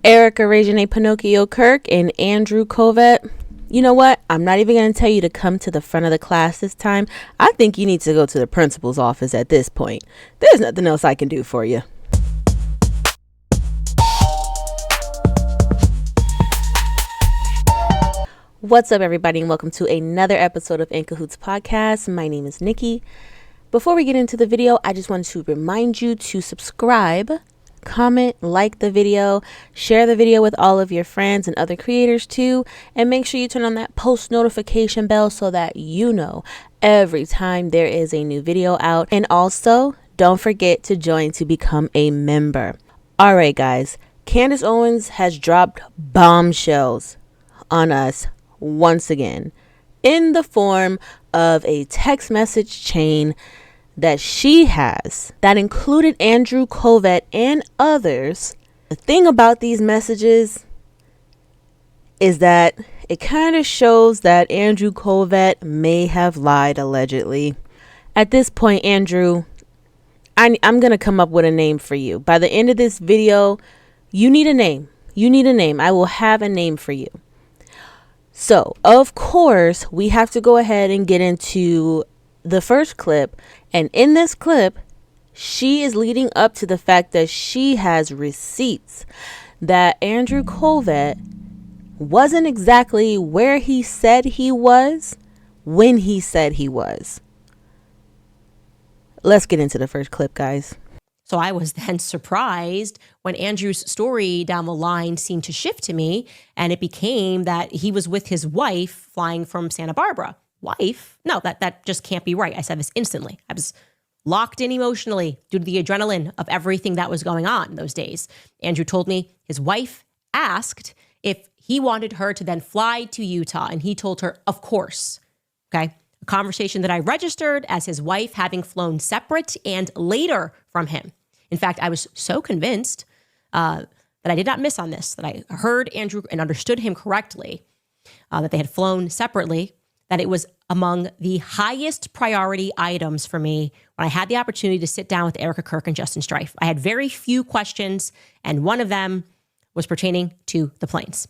ERIKA Pinocchio Kirk and Andrew Kolvet. You know what? I'm not even going to tell you to come to the front of the class this time. I think you need to go to the principal's office at this point. There's nothing else I can do for you. What's up, everybody, and welcome to another episode of In Cahoots Podcast. My name is Nikki. Before we get into the video, I just want to remind you to subscribe, comment, like the video, share the video with all of your friends and other creators too, and make sure you turn on that post notification bell so that you know every time there is a new video out. And also, don't forget to join to become a member. All right, guys, Candace Owens has dropped bombshells on us once again in the form of a text message chain that she has that included Andrew Kolvet and others. The thing about these messages is that it kind of shows that Andrew Kolvet may have lied allegedly. At this point, Andrew, I'm going to come up with a name for you. By the end of this video, you need a name. You need a name. I will have a name for you. So, of course, we have to go ahead and get into the first clip. And in this clip, she is leading up to the fact that she has receipts that Andrew Kolvet wasn't exactly where he said he was when he said he was. Let's get into the first clip, guys. So I was then surprised when Andrew's story down the line seemed to shift to me, and it became that he was with his wife flying from Santa Barbara. Wife? No, that just can't be right. I said this instantly. I was locked in emotionally due to the adrenaline of everything that was going on those days. Andrew told me his wife asked if he wanted her to then fly to Utah, and he told her, of course. Okay. A conversation that I registered as his wife having flown separate and later from him. In fact, I was so convinced that I did not miss on this, that I heard Andrew and understood him correctly, that they had flown separately, that it was among the highest priority items for me when I had the opportunity to sit down with ERIKA KIRK and Justin Strife. I had very few questions, and one of them was pertaining to the planes.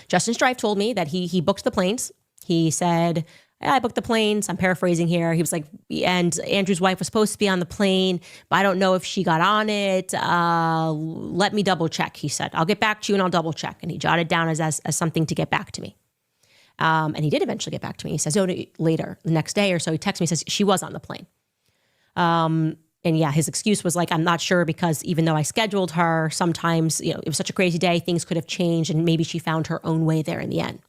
Justin Strife told me that he booked the planes. He said, I booked the planes. I'm paraphrasing here. He was like, and Andrew's wife was supposed to be on the plane, but I don't know if she got on it. Let me double check, he said. I'll get back to you and I'll double check. And he jotted down as something to get back to me. And he did eventually get back to me. He says, later, the next day or so, he texts me, says she was on the plane. And yeah, his excuse was like, I'm not sure because even though I scheduled her, sometimes, it was such a crazy day, things could have changed and maybe she found her own way there in the end.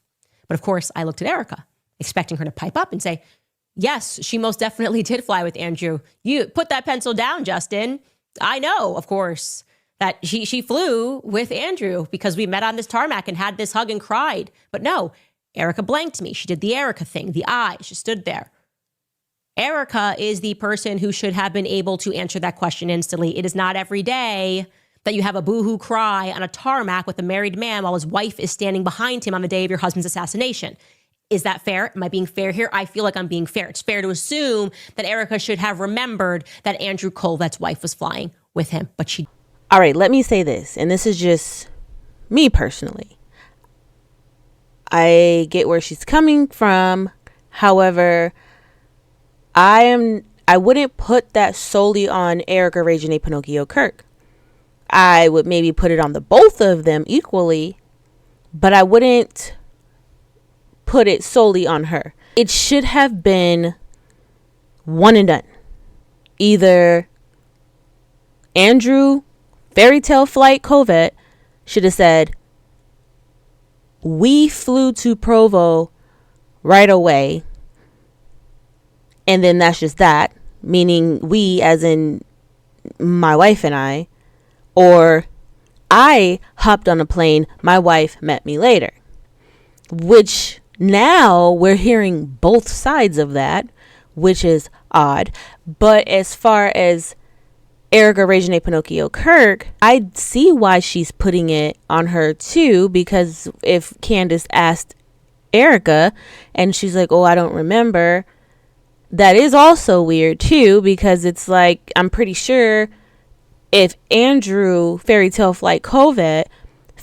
But of course, I looked at ERIKA, expecting her to pipe up and say, yes, she most definitely did fly with Andrew. You put that pencil down, Justin. I know, of course, that she flew with Andrew because we met on this tarmac and had this hug and cried. But no, ERIKA blanked me. She did the ERIKA thing, the eye. She stood there. ERIKA is the person who should have been able to answer that question instantly. It is not every day that you have a boohoo cry on a tarmac with a married man while his wife is standing behind him on the day of your husband's assassination. Is that fair? Am I being fair here? I feel like I'm being fair. It's fair to assume that ERIKA should have remembered that Andrew Kolvet's wife was flying with him, but she... All right, let me say this, and this is just me personally. I get where she's coming from. However, I wouldn't put that solely on ERIKA Pinocchio Kirk. I would maybe put it on the both of them equally, but I wouldn't put it solely on her. It should have been one and done. Either Andrew Fairy Tale Flight Kolvet should have said, we flew to Provo right away, and then that's just that, meaning we as in my wife and I, or I hopped on a plane, my wife met me later, which now we're hearing both sides of that, which is odd. But as far as ERIKA Pinocchio Kirk, I see why she's putting it on her too, because if Candace asked ERIKA and she's like, oh, I don't remember, that is also weird too, because it's like, I'm pretty sure if Andrew Fairy Tale Flight Kolvet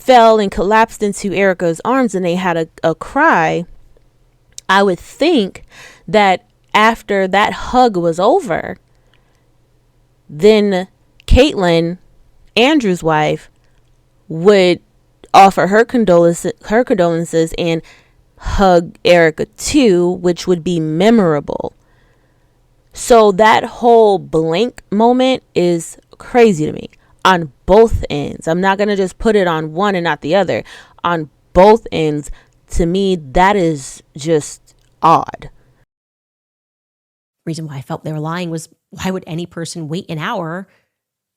fell and collapsed into ERIKA's arms and they had a cry, I would think that after that hug was over, then Caitlin, Andrew's wife, would offer her condolences and hug ERIKA too, which would be memorable. So that whole blank moment is crazy to me on both ends. I'm not going to just put it on one and not the other. On both ends, to me, that is just odd. Reason why I felt they were lying was, why would any person wait an hour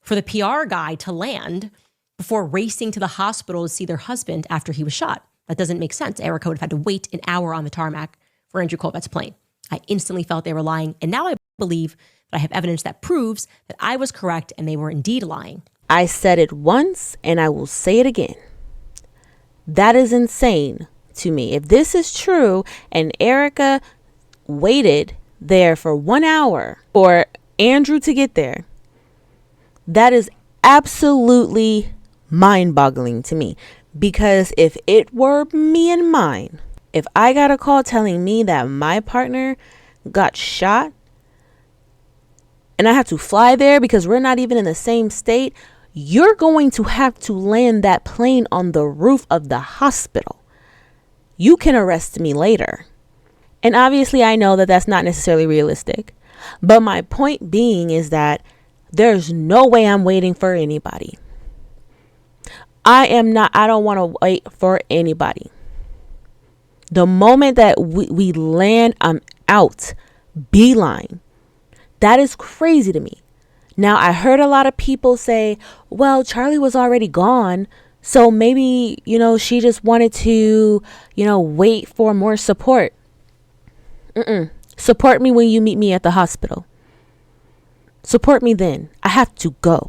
for the PR guy to land before racing to the hospital to see their husband after he was shot? That doesn't make sense. ERIKA would have had to wait an hour on the tarmac for Andrew Kolvet's plane. I instantly felt they were lying, and now I believe that I have evidence that proves that I was correct and they were indeed lying. I said it once and I will say it again. That is insane to me. If this is true and ERIKA waited there for 1 hour for Andrew to get there, that is absolutely mind-boggling to me. Because if it were me and mine, if I got a call telling me that my partner got shot and I have to fly there because we're not even in the same state, you're going to have to land that plane on the roof of the hospital. You can arrest me later. And obviously I know that that's not necessarily realistic. But my point being is that there's no way I'm waiting for anybody. I don't want to wait for anybody. The moment that we land, I'm out. Beeline. That is crazy to me. Now, I heard a lot of people say, well, Charlie was already gone. So maybe, she just wanted to, wait for more support. Support me when you meet me at the hospital. Support me then. I have to go.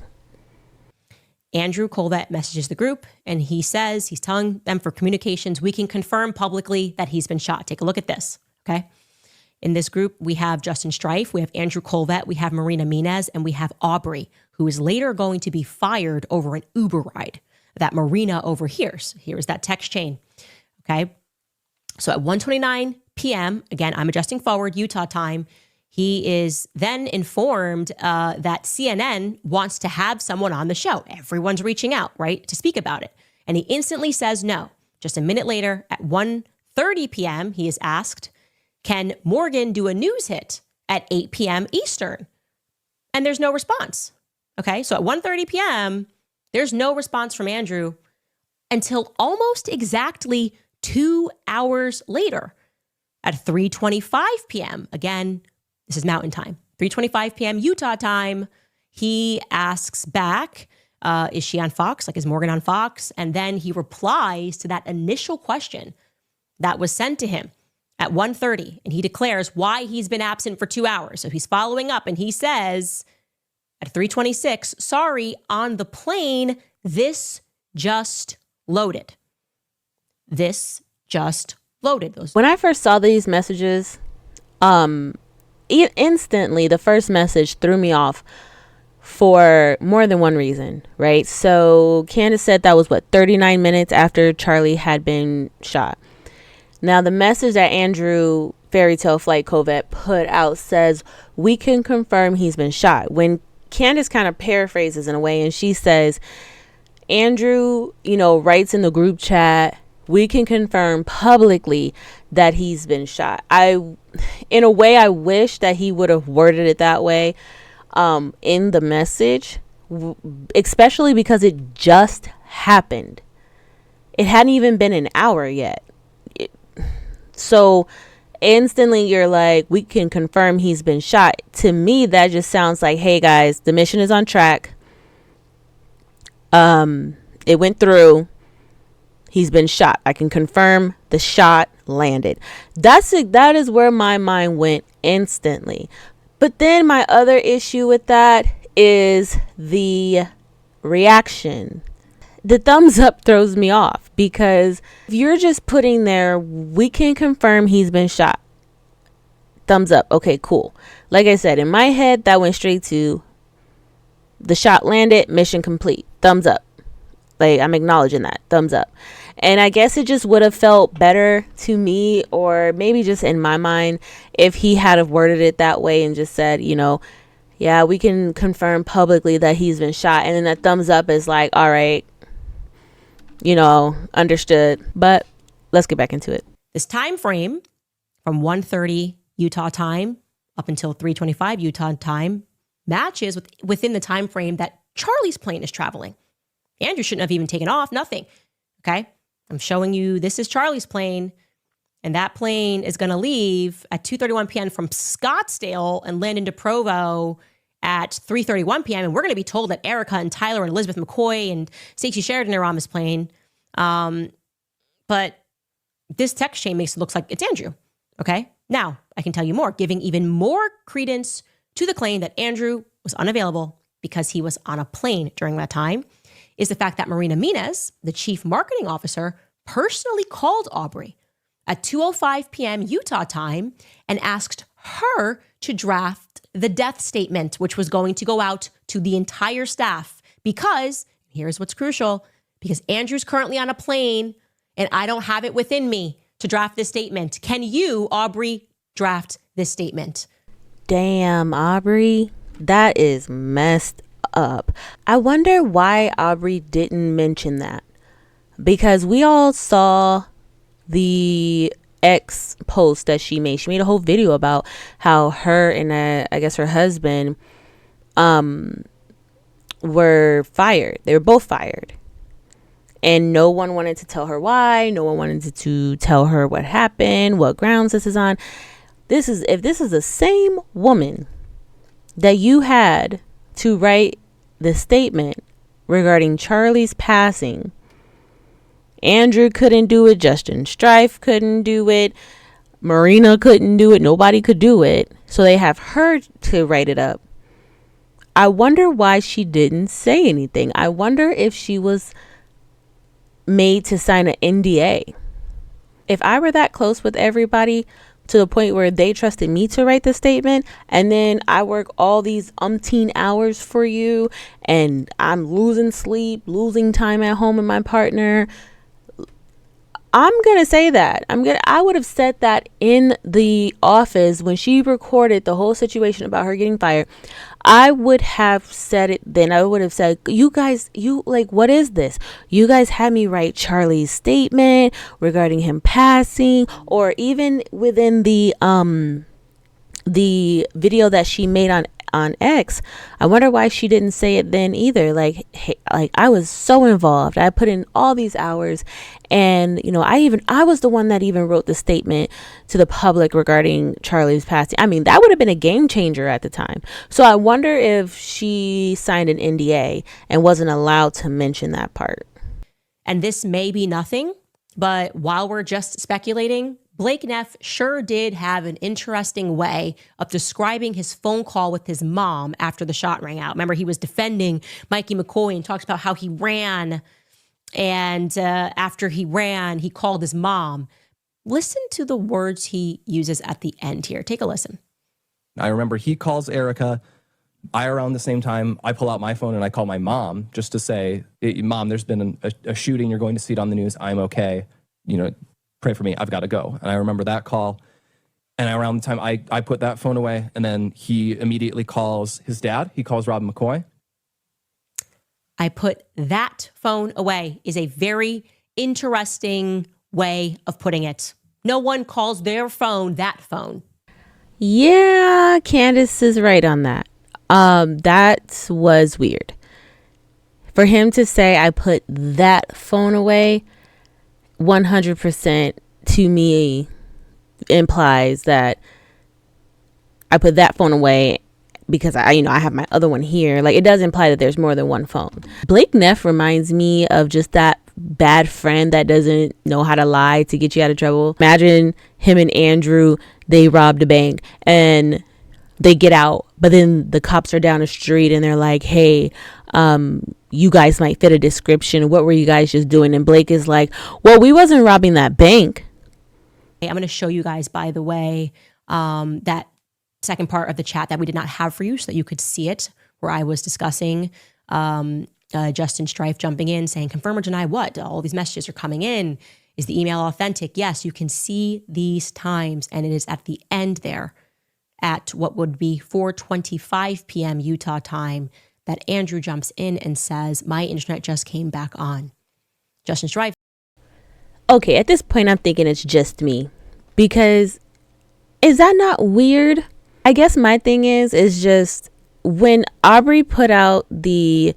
Andrew Kolvet messages the group and he says, he's telling them for communications, we can confirm publicly that he's been shot. Take a look at this, okay? In this group, we have Justin Strife, we have Andrew Kolvet, we have Marina Minez, and we have Aubrey, who is later going to be fired over an Uber ride that Marina overhears. Here is that text chain, okay? So at 1:29 p.m., again, I'm adjusting forward, Utah time, he is then informed that CNN wants to have someone on the show. Everyone's reaching out, right, to speak about it. And he instantly says no. Just a minute later, at 1:30 p.m., he is asked, can Morgan do a news hit at 8 p.m. Eastern? And there's no response. Okay, so at 1:30 p.m., there's no response from Andrew until almost exactly 2 hours later at 3:25 p.m. Again, this is Mountain Time. 3:25 p.m. Utah time, he asks back, is she on Fox? Like, is Morgan on Fox? And then he replies to that initial question that was sent to him at 1:30, and he declares why he's been absent for 2 hours. So he's following up, and he says at 3:26, sorry, on the plane, this just loaded. This just loaded. When I first saw these messages, instantly the first message threw me off for more than one reason, right? So Candace said that was 39 minutes after Charlie had been shot. Now the message that Andrew Fairytale Flight Kolvet put out says, we can confirm he's been shot. When Candace kind of paraphrases in a way and she says, Andrew, writes in the group chat, we can confirm publicly that he's been shot. In a way, I wish that he would have worded it that way in the message, especially because it just happened. It hadn't even been an hour yet. So instantly you're like, we can confirm he's been shot. To me, that just sounds like, hey guys, the mission is on track. It went through. He's been shot. I can confirm the shot landed. That is where my mind went instantly. But then my other issue with that is the reaction. The thumbs up throws me off because if you're just putting there, we can confirm he's been shot. Thumbs up. Okay, cool. Like I said, in my head, that went straight to the shot landed, mission complete. Thumbs up. Like, I'm acknowledging that. Thumbs up. And I guess it just would have felt better to me, or maybe just in my mind, if he had have worded it that way and just said, yeah, we can confirm publicly that he's been shot. And then that thumbs up is like, all right, understood. But let's get back into it. This time frame from 1:30 Utah time up until 3:25 Utah time matches within the time frame that Charlie's plane is traveling. Andrew shouldn't have even taken off, nothing. Okay? I'm showing you, this is Charlie's plane, and that plane is going to leave at 2:31 p.m. from Scottsdale and land into Provo at 3:31 p.m. And we're going to be told that ERIKA and Tyler and Elizabeth McCoy and Stacey Sheridan are on this plane. But this text chain makes it look like it's Andrew. Okay? Now, I can tell you more, giving even more credence to the claim that Andrew was unavailable because he was on a plane during that time, is the fact that Marina Mina's, the chief marketing officer, personally called Aubrey at 2:05 p.m. Utah time and asked her to draft the death statement, which was going to go out to the entire staff because, here's what's crucial, because Andrew's currently on a plane and I don't have it within me to draft this statement. Can you, Aubrey, draft this statement? Damn, Aubrey, that is messed up. I wonder why Aubrey didn't mention that, because we all saw the X post that she made. She made a whole video about how her and I guess her husband were fired. They were both fired. And no one wanted to tell her why. No one wanted to tell her what happened, what grounds this is on. If this is the same woman that you had to write the statement regarding Charlie's passing, Andrew couldn't do it. Justin Strife couldn't do it. Marina couldn't do it. Nobody could do it. So they have her to write it up. I wonder why she didn't say anything. I wonder if she was made to sign an NDA. If I were that close with everybody to the point where they trusted me to write the statement, and then I work all these umpteen hours for you and I'm losing sleep, losing time at home with my partner, I'm going to say that. I would have said that in the office when she recorded the whole situation about her getting fired. I would have said it then. I would have said, you guys, what is this? You guys had me write Charlie's statement regarding him passing, or even within the video that she made on X. I wonder why she didn't say it then either. Like, hey, I was so involved. I put in all these hours, and I was the one that even wrote the statement to the public regarding Charlie's passing. I mean, that would have been a game changer at the time. So I wonder if she signed an NDA and wasn't allowed to mention that part. And this may be nothing, but while we're just speculating, Blake Neff sure did have an interesting way of describing his phone call with his mom after the shot rang out. Remember, he was defending Mikey McCoy and talks about how he ran. And after he ran, he called his mom. Listen to the words he uses at the end here. Take a listen. I remember he calls ERIKA. Around the same time, I pull out my phone and I call my mom just to say, Mom, there's been a shooting. You're going to see it on the news. I'm okay. Pray for me. I've got to go. And I remember that call. And around the time I put that phone away, and then he immediately calls his dad. He calls Rob McCoy. I put that phone away is a very interesting way of putting it. No one calls their phone that phone. Yeah, Candace is right on that. That was weird. For him to say, I put that phone away, 100% to me implies that I put that phone away because I have my other one here. Like, it does imply that there's more than one phone. Blake Neff reminds me of just that bad friend that doesn't know how to lie to get you out of trouble. Imagine him and Andrew, they robbed a bank and they get out, but then the cops are down the street and they're like, hey, you guys might fit a description. What were you guys just doing? And Blake is like, well, we wasn't robbing that bank. I'm going to show you guys, by the way, that second part of the chat that we did not have for you so that you could see it, where I was discussing Justin Strife jumping in saying, confirm or deny what? All these messages are coming in. Is the email authentic? Yes, you can see these times, and it is at the end there at what would be 4:25 p.m. Utah time that Andrew jumps in and says, my internet just came back on. Justin Strife. Okay, at this point, I'm thinking it's just me, because is that not weird? I guess my thing is just when Aubrey put out the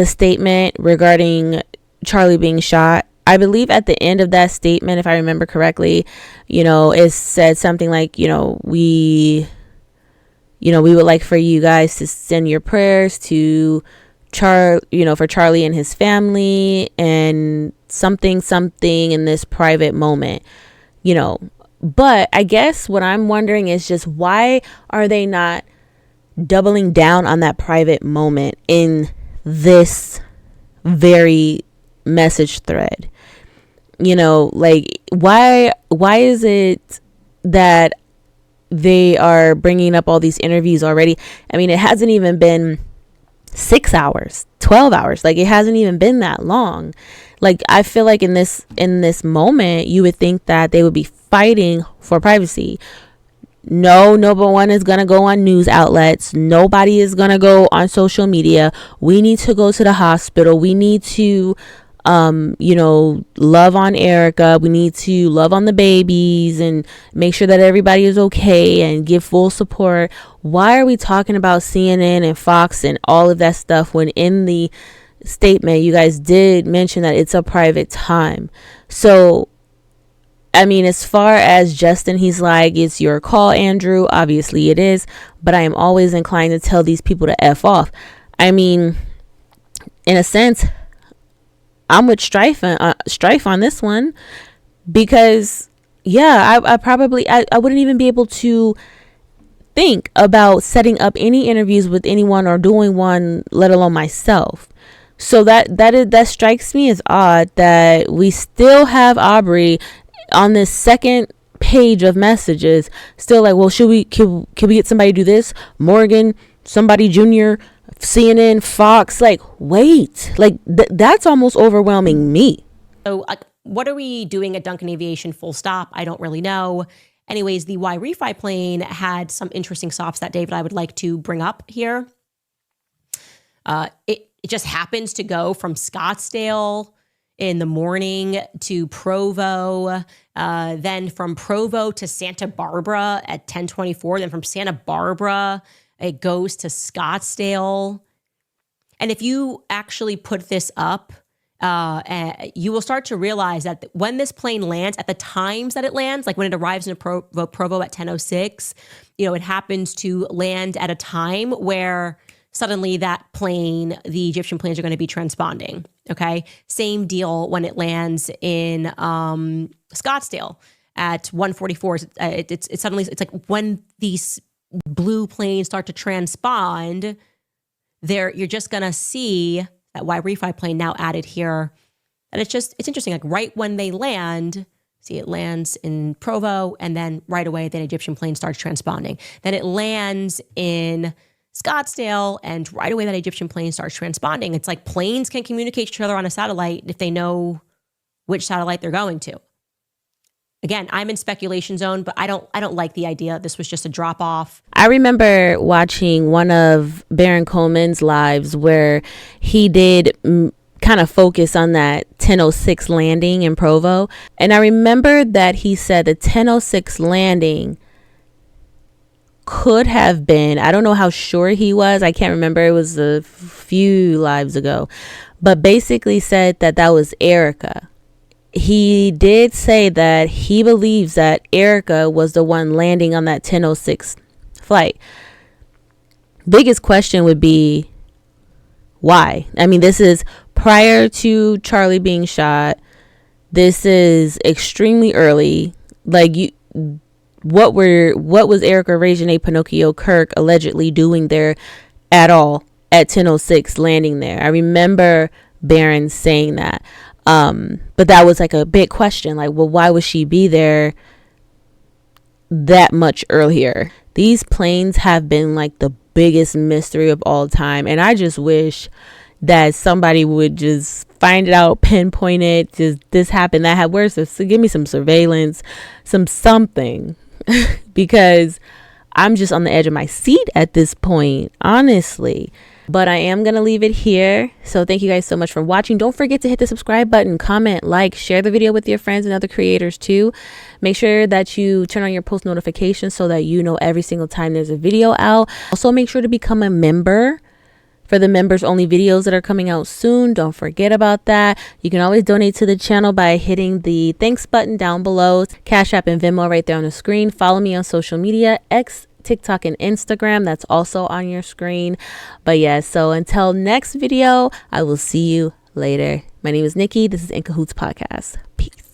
statement regarding Charlie being shot, I believe at the end of that statement, if I remember correctly, it said something like, we would like for you guys to send your prayers to for Charlie and his family, and something in this private moment, but I guess what I'm wondering is just, why are they not doubling down on that private moment in this very message thread? Like, why is it that they are bringing up all these interviews already? I mean, it hasn't even been 6 hours, 12 hours. Like, it hasn't even been that long. Like, I feel like in this moment, you would think that they would be fighting for privacy. No one is going to go on news outlets. Nobody is going to go on social media. We need to go to the hospital. We need to, love on ERIKA. We need to love on the babies and make sure that everybody is okay and give full support. Why are we talking about CNN and Fox and all of that stuff when in the statement you guys did mention that it's a private time? So, I mean, as far as Justin, he's like, it's your call, Andrew. Obviously it is, but I am always inclined to tell these people to F off. I mean, in a sense, I'm with Strife on this one, because I wouldn't even be able to think about setting up any interviews with anyone or doing one, let alone myself. So that strikes me as odd that we still have Aubrey on this second page of messages, still like, well, can we get somebody to do this? Morgan, somebody junior, CNN, Fox. Like, wait, like that's almost overwhelming me. So what are we doing at Duncan Aviation full stop? I don't really know. Anyways, the Y-Refi plane had some interesting stops that day that I would like to bring up here. It just happens to go from Scottsdale in the morning to Provo, then from Provo to Santa Barbara at 10:24, then from Santa Barbara, it goes to Scottsdale. And if you actually put this up, you will start to realize that when this plane lands, at the times that it lands, like when it arrives in Provo at 10:06, it happens to land at a time where suddenly that plane, the Egyptian planes, are going to be transponding. Okay. Same deal when it lands in Scottsdale at 1:44. It's suddenly, it's like when these blue planes start to transpond, you're just going to see that Y-Refi plane now added here. And it's interesting. Like right when they land, see, it lands in Provo, and then right away, that Egyptian plane starts transponding. Then it lands in Scottsdale, and right away that Egyptian plane starts transponding. It's like planes can communicate to each other on a satellite if they know which satellite they're going to. Again, I'm in speculation zone, but I don't like the idea this was just a drop off. I remember watching one of Baron Coleman's lives where he did kind of focus on that 10:06 landing in Provo, and I remember that he said the 10:06 landing could have been, I don't know how sure he was, I can't remember, it was a few lives ago, but basically said that was ERIKA. He did say that he believes that ERIKA was the one landing on that 10:06 flight. Biggest question would be why? I mean, this is prior to Charlie being shot. This is extremely early. Like, what was ERIKA Reginae Pinocchio Kirk allegedly doing there at all at 10:06 landing there? I remember Baron saying that. But that was like a big question. Like, well, why would she be there that much earlier? These planes have been like the biggest mystery of all time. And I just wish that somebody would just find it out, pinpoint it, just this happened, that happened. Where's this? So give me some surveillance, something, because I'm just on the edge of my seat at this point, honestly. But I am going to leave it here. So thank you guys so much for watching. Don't forget to hit the subscribe button, comment, like, share the video with your friends and other creators too. Make sure that you turn on your post notifications so that you know every single time there's a video out. Also, make sure to become a member for the members only videos that are coming out soon. Don't forget about that. You can always donate to the channel by hitting the thanks button down below. Cash App and Venmo right there on the screen. Follow me on social media, X, TikTok, and Instagram. That's also on your screen. But yeah, so until next video, I will see you later. My name is Nikki. This is In Cahoots Podcast. Peace.